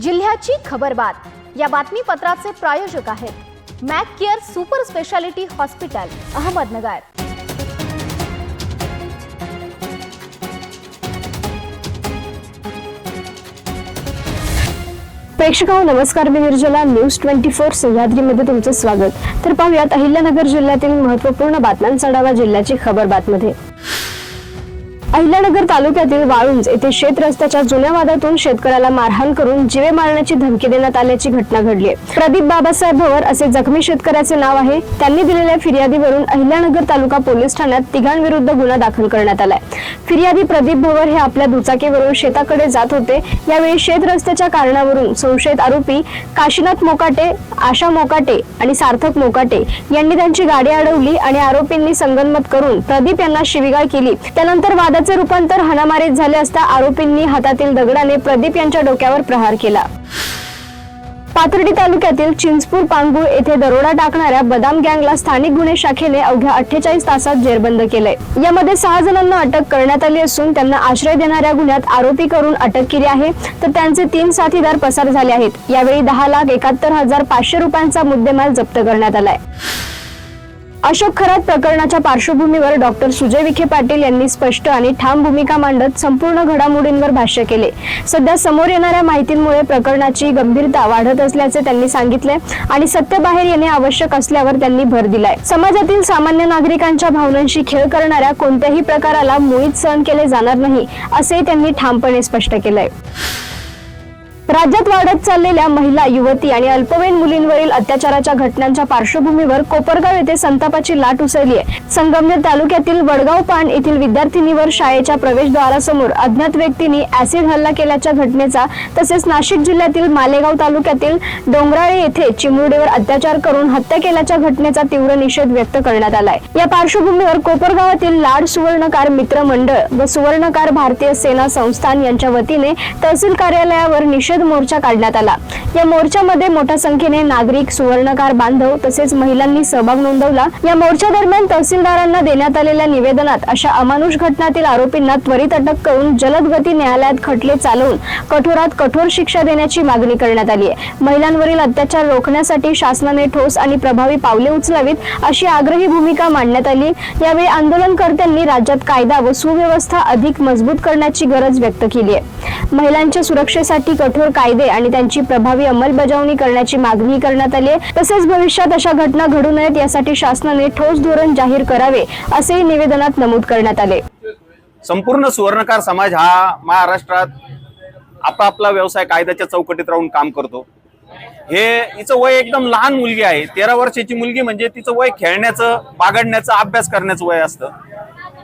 जिल्ह्याची खबरबात या बातमीपत्राचे प्रायोजक आहेत mac care super speciality hospital Ahmednagar. प्रेक्षकांनो नमस्कार, मी निर्जला न्यूज 24 सह्याद्रीमध्ये तुमचे स्वागत। तर पाहूयात अहिल्यानगर जिल्ह्यातील महत्त्वपूर्ण बातम्यांचा आढावा जिल्ह्याची खबरबातमध्ये। अहिल्यानगर तालुक्यातील वाळुंज येथे शेत रस्त्याच्या जुन्या वादातून शेतकऱ्याला मारहाण करून जीवे मारण्याची धमकी देण्यात आल्याची घटना घडली आहे। प्रदीप बाबासाहेब भवर असे जखमी शेतकऱ्याचे नाव आहे। त्यांनी दिलेल्या फिर्यादीवरून अहिल्यानगर तालुका पोलीस ठाण्यात तिघांविरुद्ध गुन्हा दाखल करण्यात आलाय। फिर्यादी प्रदीप भवर हे आपल्या दुचाकीवरून शेताकडे जात होते। यावेळी शेत रस्त्याच्या कारणावरून संशयित आरोपी काशीनाथ मोकाटे, आशा मोकाटे आणि सार्थक मोकाटे यांनी त्यांची गाडी अडवली आणि आरोपींनी संगनमत करून प्रदीप यांना शिवीगाळ केली। त्यानंतर वादाचे रूपांतर हाणामारीत झाले असता आरोपींनी हातातील दगडाने प्रदीप यांच्या डोक्यावर प्रहार केला। पाथर्डी तालुक्यातील चिंचपूर पांगुळ येथे दरोडा टाकणाऱ्या बदाम गँगला स्थानिक गुन्हे शाखेने अवघ्या 48 तासात जेरबंद केले। यामध्ये 6 जणांना अटक करण्यात आली असून त्यांना आश्रय देणाऱ्या गुन्ह्यात आरोपी करून अटक केली आहे। तर त्यांचे 3 साथीदार पसार झाले आहेत। यावेळी 10,71,500 रुपयांचा मुद्देमाल जप्त करण्यात आलाय। अशोक खरात प्रकरणाच्या पार्श्वभूमीवर डॉक्टर सुजय विखे पाटील यांनी स्पष्ट आणि ठाम भूमिका मांडत संपूर्ण घडामोडींवर भाष्य केले। सध्या समोर येणाऱ्या माहितींमुळे प्रकरणाची गंभीरता वाढत असल्याचे त्यांनी सांगितले आणि सत्य बाहेर येणे आवश्यक असल्यावर त्यांनी भर दिलाय। समाजातील सामान्य नागरिकांच्या भावनांशी खेळ करणाऱ्या कोणत्याही प्रकाराला मुळीच सहन केले जाणार नाही असे त्यांनी ठामपणे स्पष्ट केलंय। राज्यात वाढत चाललेल्या महिला, युवती आणि अल्पवयीन मुलींवरील अत्याचाराच्या घटनांच्या पार्श्वभूमीवर कोपरगाव येथे संतापाची लाट उसळली आहे। संगमनेर तालुक्यातील वडगाव पाण येथील विद्यार्थिनीवर शाळेच्या प्रवेशद्वारासमोर अज्ञात व्यक्तींनी ऍसिड हल्ला केल्याच्या घटनेचा, तसेच नाशिक जिल्ह्यातील मालेगाव तालुक्यातील डोंगराळे येथे चिमुरडीवर अत्याचार करून हत्या केल्याच्या घटनेचा तीव्र निषेध व्यक्त करण्यात आलाय। या पार्श्वभूमीवर कोपरगावातील लाड सुवर्णकार मित्र मंडळ व सुवर्णकार भारतीय सेना संस्थान यांच्या वतीने तहसील कार्यालयावर निषेध मोर्चा काढण्यात आला। या मोर्चामध्ये मोठ्या संख्येने नागरिक, सुवर्णकार बांधव तसेच महिलांनी सहभाग नोंदवला। या मोर्चा दरम्यान तहसीलदारांना देण्यात आलेल्या निवेदनात अशा अमानुष घटनांतील आरोपींना त्वरित अटक करून जलद गती न्यायालयात खटले चालवून कठोरात कठोर शिक्षा देण्याची मागणी करण्यात आली आहे। महिलांवरील अत्याचार रोखण्यासाठी शासनाने ठोस आणि प्रभावी पावले उचलावीत अशी आग्रही भूमिका मांडण्यात आली। यावेळी आंदोलनकर्त्यांनी राज्यात कायदा व सुव्यवस्था अधिक मजबूत करण्याची गरज व्यक्त केली आहे। महिलांच्या सुरक्षेसाठी कठोर कायदे आणि त्यांची प्रभावी अंमलबजावणी करण्याची मागणी करण्यात आली आहे। तसेच भविष्यात अशा घटना घडू नयेत यासाठी शासनाने ठोस धोरण जाहीर करावे असेही निवेदनात नमूद करण्यात आले। संपूर्ण सुवर्णकार समाज हा महाराष्ट्रात आपला व्यवसाय कायद्याच्या चौकटीत राहून काम करतो। हे हिचं वय एकदम लहान मुलगी आहे, 13 वर्षाची मुलगी, म्हणजे तिचं वय खेळण्याचं, बागडण्याचं, अभ्यास करण्याचं वय असतं।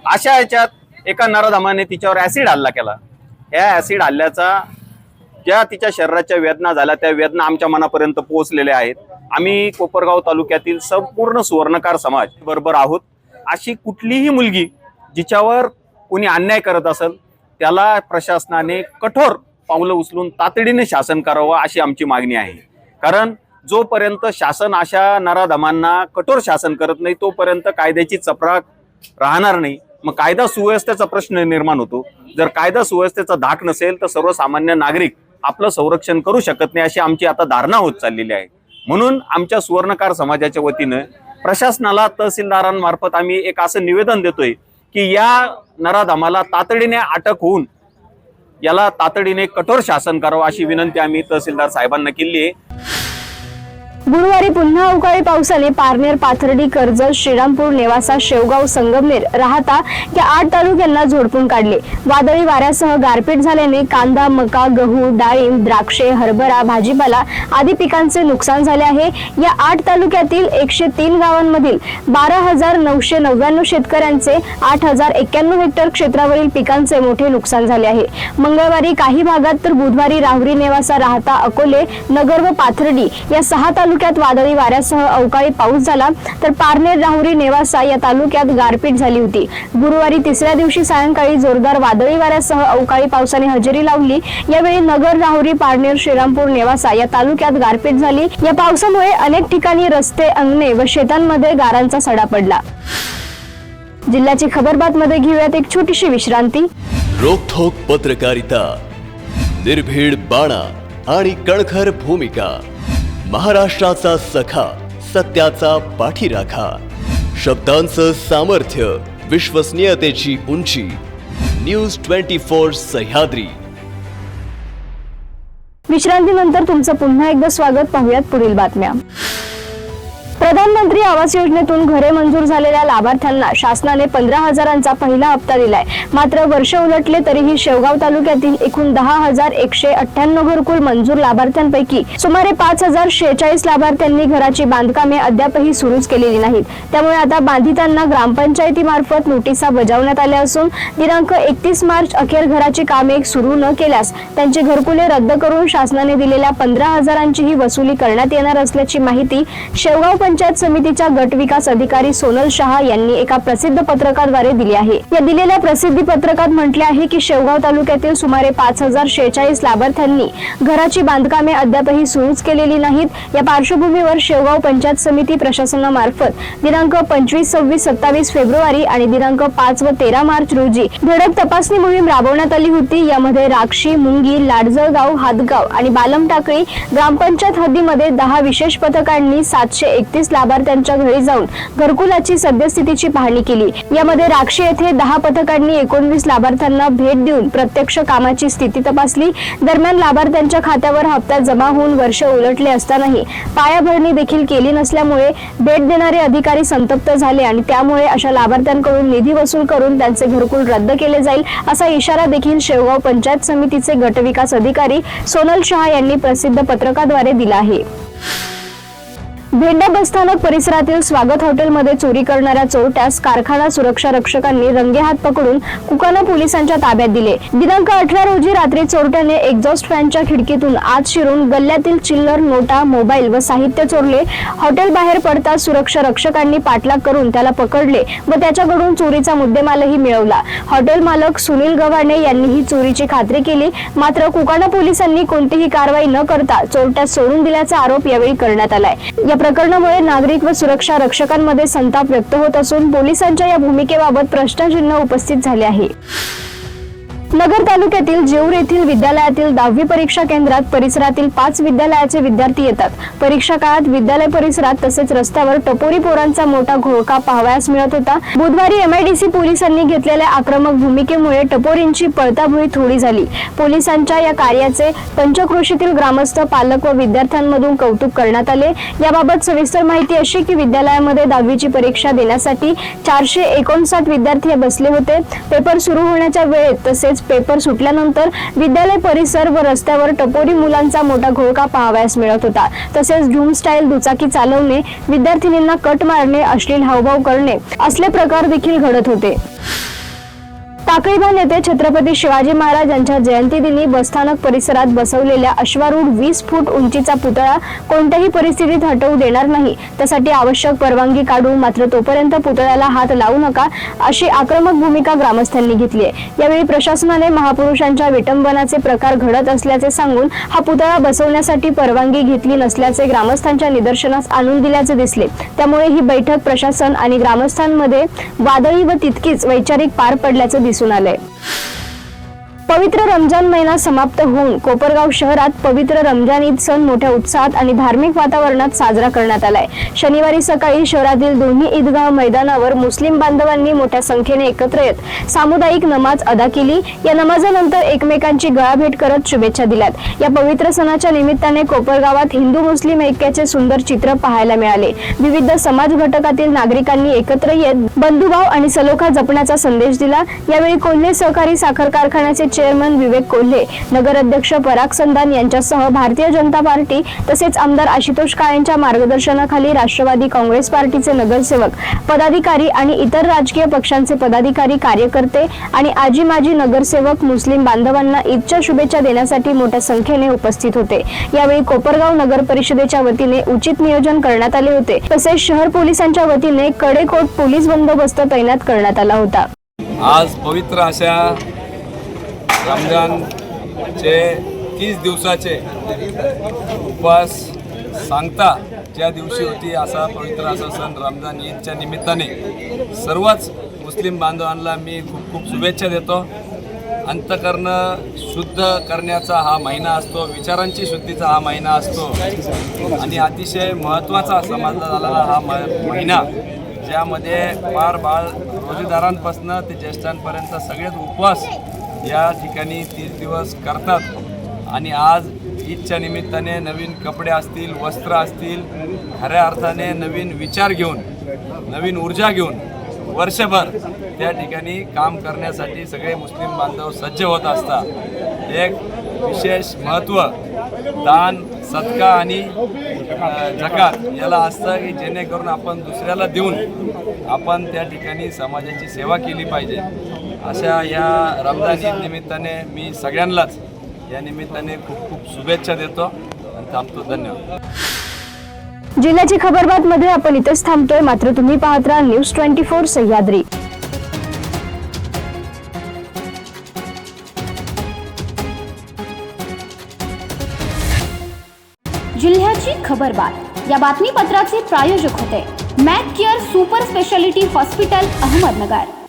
अशा याच्यात एका नराधमाने तिच्यावर ऍसिड हल्ला केला। या ऍसिड हल्ल्याचा ज्या तिच्या शरीराच्या वेदना झाल्या त्या वेदना आमच्या मनापर्यंत पोहोचलेल्या आहेत। आम्ही कोपरगाव तालुक्यातील संपूर्ण सुवर्णकार समाज बरोबर आहोत। अशी कुठलीही मुलगी जिच्यावर कोणी अन्याय करत असेल त्याला प्रशासनाने कठोर पावलं उचलून तातडीने शासन करावं अशी आमची मागणी आहे। कारण जोपर्यंत शासन अशा नराधमांना कठोर शासन करत नाही तोपर्यंत कायद्याची चपराक राहणार नाही। मग कायदा सुव्यवस्थेचा प्रश्न निर्माण होतो। जर कायदा सुव्यवस्थेचा धाक नसेल तर सर्वसामान्य नागरिक आपलं संरक्षण करू शकत नाही अशी आमची आता धारणा होत चाललेली आहे। म्हणून आमच्या सुवर्णकार समाजाच्या वतीनं प्रशासनाला, तहसीलदारांमार्फत आम्ही एक असं निवेदन देतोय की या नराधमाला तातडीने अटक होऊन याला तातडीने कठोर शासन करावं अशी विनंती आम्ही तहसीलदार साहेबांना केली आहे। गुरुवारी पुन्हा अवकाळी पावसाने पारनेर, पाथर्डी, कर्जत, श्रीरामपूर, नेवासा, शेवगाव, संगमनेर, राहाता या 8 तालुक्यांना झोडपून काढले। वादळी वाऱ्यासह गारपीट झाल्याने कांदा, मका, गहू, डाळिंब, द्राक्षे, हरभरा, भाजीपाला आदी पिकांचे नुकसान झाले आहे। या 8 तालुक्यातील 103 गावांमधील 12,999 शेतकऱ्यांचे 8,091 हेक्टर क्षेत्रावरील पिकांचे मोठे नुकसान झाले आहे। मंगळवारी काही भागात तर बुधवारी राहुरी, नेवासा, राहाता, अकोले, नगर व पाथर्डी या 6 तालुक्यात वादळी वाऱ्यासह अवकाळी पाऊस झाला। तर पारनेर, राहुरी, नेवासा या तालुक्यात गारपीट झाली होती। गुरुवारी तिसऱ्या दिवशी सायंकाळी जोरदार वादळी वाऱ्यासह अवकाळी पावसाने हजेरी लावली। यावेळी नगर, राहुरी, पारनेर, श्रीरामपूर, नेवासा या तालुक्यात गारपीट झाली। या पावसामुळे अनेक ठिकाणी रस्ते, अंगणे व शेतांमध्ये गारांचा सडा पडला। जिल्ह्याची खबरबात मध्ये घेऊयात एक छोटीशी विश्रांती। रोकठोक पत्रकारिता, निर्भीड बाणा, आणि कणखर भूमिका, महाराष्ट्राचा सखा, सत्याचा पाठीराखा, शब्दांचं सामर्थ्य, विश्वसनीयतेची उंची. न्यूज 24 सह्याद्री. विश्रांतीनंतर तुमचं पुन्हा एकदा स्वागत. पाहूयात पुढील बातम्या. प्रधानमंत्री आवास योजनेतून घरे मंजूर झालेल्या लाभार्थ्यांना शासनाने 15,000चा पहिला हप्ता दिलाय. मात्र वर्ष उलटले तरीही शेवगाव तालुक्यातील एकूण 10,198 घरकुल मंजूर लाभार्थ्यांपैकी सुमारे 5,046 लाभार्थ्यांनी घराची बांधकामे अद्यापही सुरूच केलेली नाहीत. त्यामुळे आता बांधितांना ग्रामपंचायतीमार्फत नोटिसा बजावण्यात आल्या असून दिनांक 31 मार्च अखेर घराची कामे सुरू न केल्यास त्यांची घरकुले रद्द करून शासनाने दिलेल्या 15,000ची ही वसुली करण्यात येणार असल्याची माहिती शेवगाव पंचायत समितीच्या गट विकास अधिकारी सोनल शहा यांनी एका प्रसिद्ध पत्रकाद्वारे दिली आहे. या दिलेल्या प्रसिद्धी पत्रकात म्हटले आहे की शेवगाव तालुक्यातील सुमारे 5,046 लाभार्थ्यांनी घराची बांधकामे अद्यापही सुरूच केलेली नाहीत. या पार्श्वभूमीवर शेवगाव पंचायत समिती प्रशासनामार्फत दिनांक 25, 26, 27 फेब्रुवारी आणि दिनांक 5 व 13 मार्च रोजी धडक तपासणी मोहीम राबवण्यात आली होती. यामध्ये राक्षी, मुंगी, लाडजळगाव, हातगाव आणि बालमटाकळी ग्रामपंचायत हद्दीमध्ये 10 विशेष पथकांनी 731 लाभार्थ्यांच्या घरी जाऊन घरकुलाची सद्यस्थितीची पाहणी केली. यामध्ये राक्षी येथे 10 पथकांनी 19 लाभार्थ्यांना भेट देऊन प्रत्यक्ष कामाची स्थिती तपासली. दरम्यान लाभार्थ्यांच्या खात्यावर हप्ता जमा होऊन वर्ष उलटले असतानाही पायाभरणी देखील केली नसल्यामुळे भेट देणारे अधिकारी संतप्त झाले आणि त्यामुळे अशा लाभार्थ्यांकडून निधी वसूल करून त्यांचे घरकुल रद्द केले जाईल असा इशारा देखील शेवगाव पंचायत समितीचे गट विकास अधिकारी सोनल शहा यांनी प्रसिद्ध पत्रकाद्वारे दिला आहे. भेंडा बसस्थानक परिसरातील स्वागत हॉटेलमध्ये चोरी करणाऱ्या चोरट्यास कारखाना सुरक्षा रक्षकांनी रंगेहात पकडून कुकाना पोलिसांच्या ताब्यात दिले. दिनांक 18 रोजी रात्री चोरट्याने एक्झॉस्ट फॅनच्या खिडकीतून आत शिरून गल्ल्यातील चिल्लर, नोटा, मोबाईल व साहित्य चोरले. हॉटेल बाहेर पडताच सुरक्षा रक्षकांनी पाठलाग करून त्याला पकडले व त्याच्याकडून चोरीचा मुद्देमालही मिळवला. हॉटेल मालक सुनील गव्हाणे यांनी ही चोरीची खात्री केली. मात्र कुकाना पोलिसांनी कोणतीही कारवाई न करता चोरट्यास सोडून दिल्याचा आरोप यावेळी करण्यात आलाय. या प्रकरणामुळे नागरिक व सुरक्षा रक्षकांमध्ये संताप व्यक्त होत असून पोलिसांच्या या भूमिकेबाबत प्रश्नचिन्ह उपस्थित झाले आहे. नगर तालुक्यातील जेऊर येथील विद्यालयातील 10वी परीक्षा केंद्रात परिसरातील 5 विद्यालयाचे विद्यार्थी येतात. परीक्षा काळात विद्यालय परिसरात तसेच रस्त्यावर टपोरी पोरांचा मोठा घोळका पाहावयास मिळत होता. बुधवारी MIDC पोलिसांनी घेतलेल्या आक्रमक भूमिकेमुळे टपोरींची पळताभुई थोडी झाली. पोलिसांच्या या कार्याचे पंचक्रोशीतील ग्रामस्थ, पालक व विद्यार्थ्यांमधून कौतुक करण्यात आले. याबाबत सविस्तर माहिती अशी की विद्यालयामध्ये 10वीची परीक्षा देण्यासाठी 459 विद्यार्थी बसले होते. पेपर सुरू होण्याच्या वेळेत तसेच पेपर सुटल्यानंतर विद्यालय परिसर व रस्त्यावर टपोरी मुलांचा मोठा घोळका पाहावयास मिळत होता. तसेच ढूम स्टाईल दुचाकी चालवणे, विद्यार्थिनींना कट मारणे, अश्लील हावभाव करणे असले प्रकार देखील घडत होते. टाकळीबा नेते छत्रपती शिवाजी महाराज यांच्या जयंतीदिनी बसस्थानक परिसरात बसवलेल्या अश्वारूढ 20 फूट उंचीचा पुतळा कोणत्याही परिस्थितीत हटवू देणार नाही. त्यासाठी आवश्यक परवानगी काढू, मात्र तोपर्यंत पुतळ्याला हात लावू नका अशी आक्रमक भूमिका ग्रामस्थांनी घेतली आहे. यावेळी प्रशासनाने महापुरुषांच्या विटंबनाचे प्रकार घडत असल्याचे सांगून हा पुतळा बसवण्यासाठी परवानगी घेतली नसल्याचे ग्रामस्थांच्या निदर्शनास आणून दिल्याचे दिसले. त्यामुळे ही बैठक प्रशासन आणि ग्रामस्थांमध्ये वादळी व तितकीच वैचारिक पार पडल्याचे दिसून आले. पवित्र रमजान महिना समाप्त होऊन कोपरगाव शहरात पवित्र रमजान ईद सण मोठ्या उत्साहात आणि धार्मिक वातावरणात साजरा करण्यात आलाय. शनिवारी सकाळी शहरातील दोन्ही ईदगाह मैदानावर मुस्लिम बांधवांनी मोठ्या संख्येने एकत्र येत सामुदायिक नमाज अदा केली. या नमाजानंतर एकमेकांची गळाभेट करत शुभेच्छा दिल्यात. या पवित्र सणाच्या निमित्ताने कोपरगावात हिंदू मुस्लिम ऐक्याचे सुंदर चित्र पाहायला मिळाले. विविध समाज घटकातील नागरिकांनी एकत्र येत बंधुभाव आणि सलोखा जपण्याचा संदेश दिला. यावेळी कोल्हे सहकारी साखर कारखान्याचे चेअरमन विवेक कोल्हे, नगराध्यक्ष पराग संदान यांच्यासह भारतीय जनता पार्टी तसेच आमदार आशुतोष काळेंच्या मार्गदर्शनाखाली राष्ट्रवादी काँग्रेस पार्टीचे नगरसेवक, पदाधिकारी आणि इतर राजकीय पक्षांचे पदाधिकारी, कार्यकर्ते आणि आजी माजी नगरसेवक मुस्लिम बांधवांना ईदच्या शुभेच्छा देण्यासाठी मोठ्या संख्येने उपस्थित होते. यावेळी कोपरगाव नगर परिषदेच्या वतीने उचित नियोजन करण्यात आले होते. तसेच शहर पोलिसांच्या वतीने कडेकोट पोलीस बंदोबस्त तैनात करण्यात आला होता. आज पवित्र अशा रमजानचे 30 दिवसाचे उपवास सांगता ज्या दिवशी होती असा पवित्र असा सण रमजान ईदच्या निमित्ताने सर्वच मुस्लिम बांधवांना मी खूप खूप शुभेच्छा देतो. अंतःकरण शुद्ध करण्याचा हा महिना असतो, विचारांची शुद्धीचा हा महिना असतो आणि अतिशय महत्त्वाचा समजला झालेला हा महिना, ज्यामध्ये पार बाळ रोजेदारांपासून ते ज्येष्ठांपर्यंत सगळेच उपवास या ठिकाणी 30 दिवस करतात आणि आज ईदच्या निमित्ताने नवीन कपडे असतील, वस्त्र असतील, खऱ्या अर्थाने नवीन विचार घेऊन, नवीन ऊर्जा घेऊन वर्षभर त्या ठिकाणी काम करण्यासाठी सगळे मुस्लिम बांधव सज्ज होत असतात। एक विशेष महत्त्व दान, सदका आणि जकात याला असतं की जेणेकरून आपण दुसऱ्याला देऊन आपण त्या ठिकाणी समाजाची सेवा केली पाहिजे। अशा या रमजान ईद निमित्ताने मी सगळ्यांनाच या निमित्ताने खूप खूप शुभेच्छा देतो आणि थांबतो। धन्यवाद। जिल्ह्याची खबरबात मध्ये आपण इथेच थांबतोय, मात्र तुम्ही पाहत राहा न्यूज 24 सह्याद्री। जिल्ह्याची खबरबात या बातमीपत्राचे प्रायोजक होते Mac care super speciality hospital, Ahmednagar.